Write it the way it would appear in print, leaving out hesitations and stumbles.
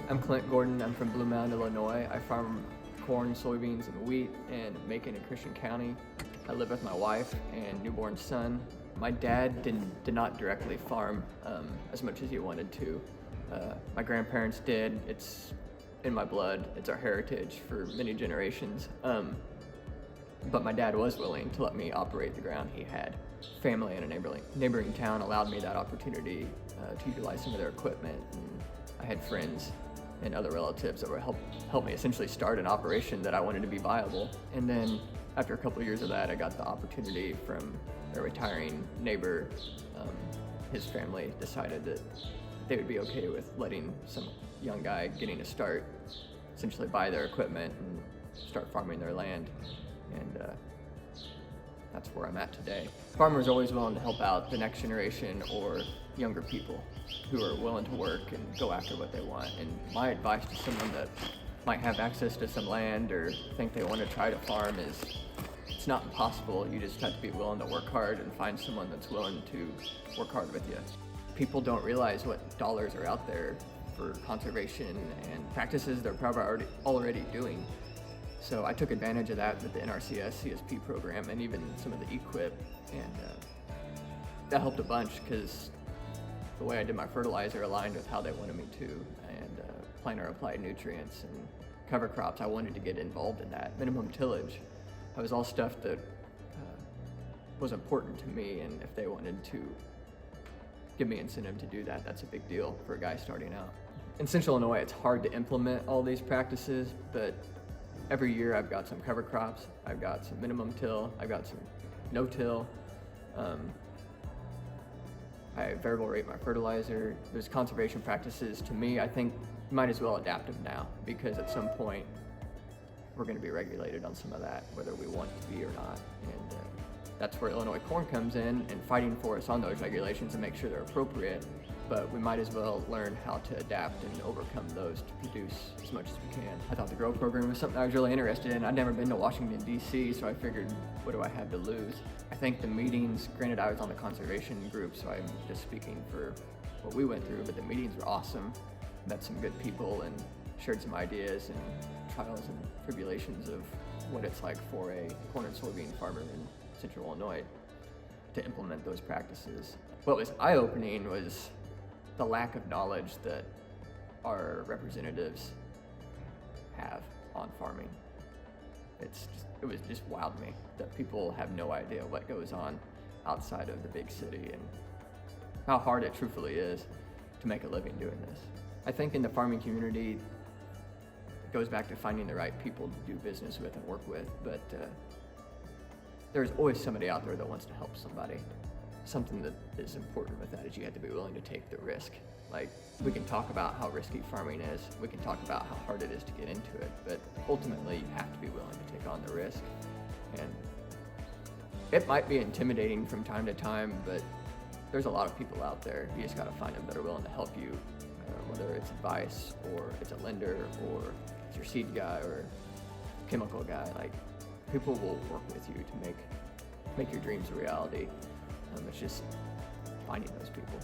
I'm Clint Gorden. I'm from Blue Mound, Illinois. I farm corn, soybeans, and wheat in Macon and Christian County. I live with my wife and newborn son. My dad did not directly farm as much as he wanted to. My grandparents did. It's in my blood. It's our heritage for many generations. But my dad was willing to let me operate the ground he had. Family in a neighboring town allowed me that opportunity to utilize some of their equipment. And I had friends and other relatives that would help me essentially start an operation that I wanted to be viable. And then after a couple of years of that, I got the opportunity from a retiring neighbor. His family decided that they would be okay with letting some young guy getting a start essentially buy their equipment and start farming their land. And that's where I'm at today. Farmers are always willing to help out the next generation or younger people who are willing to work and go after what they want. And my advice to someone that might have access to some land or think they want to try to farm is it's not impossible. You just have to be willing to work hard and find someone that's willing to work hard with you. People don't realize what dollars are out there for conservation and practices they're probably already doing. So I took advantage of that with the NRCS CSP program and even some of the equip, and that helped a bunch because the way I did my fertilizer aligned with how they wanted me to, and planter applied nutrients and cover crops. I wanted to get involved in that. Minimum tillage, that was all stuff that was important to me, and if they wanted to give me incentive to do that, that's a big deal for a guy starting out. In Central Illinois, it's hard to implement all these practices, but every year I've got some cover crops, I've got some minimum till, I've got some no-till. I variable rate my fertilizer. Those conservation practices, to me, I think you might as well adapt them now, because at some point we're going to be regulated on some of that, whether we want to be or not. And that's where Illinois Corn comes in and fighting for us on those regulations and make sure they're appropriate. But we might as well learn how to adapt and overcome those to produce as much as we can. I thought the GROW program was something I was really interested in. I'd never been to Washington D.C, so I figured, what do I have to lose? I think the meetings, granted I was on the conservation group, so I'm just speaking for what we went through, but the meetings were awesome. Met some good people and shared some ideas and trials and tribulations of what it's like for a corn and soybean farmer in Central Illinois to implement those practices. What was eye-opening was the lack of knowledge that our representatives have on farming. It was just wild me that people have no idea what goes on outside of the big city and how hard it truthfully is to make a living doing this. I think in the farming community, it goes back to finding the right people to do business with and work with, but there's always somebody out there that wants to help somebody. Something that is important with that is you have to be willing to take the risk. Like, we can talk about how risky farming is, we can talk about how hard it is to get into it, but ultimately you have to be willing to take on the risk. And it might be intimidating from time to time, but there's a lot of people out there. You just gotta find them that are willing to help you, whether it's advice or it's a lender or it's your seed guy or chemical guy. Like, people will work with you to make your dreams a reality. It's just finding those people.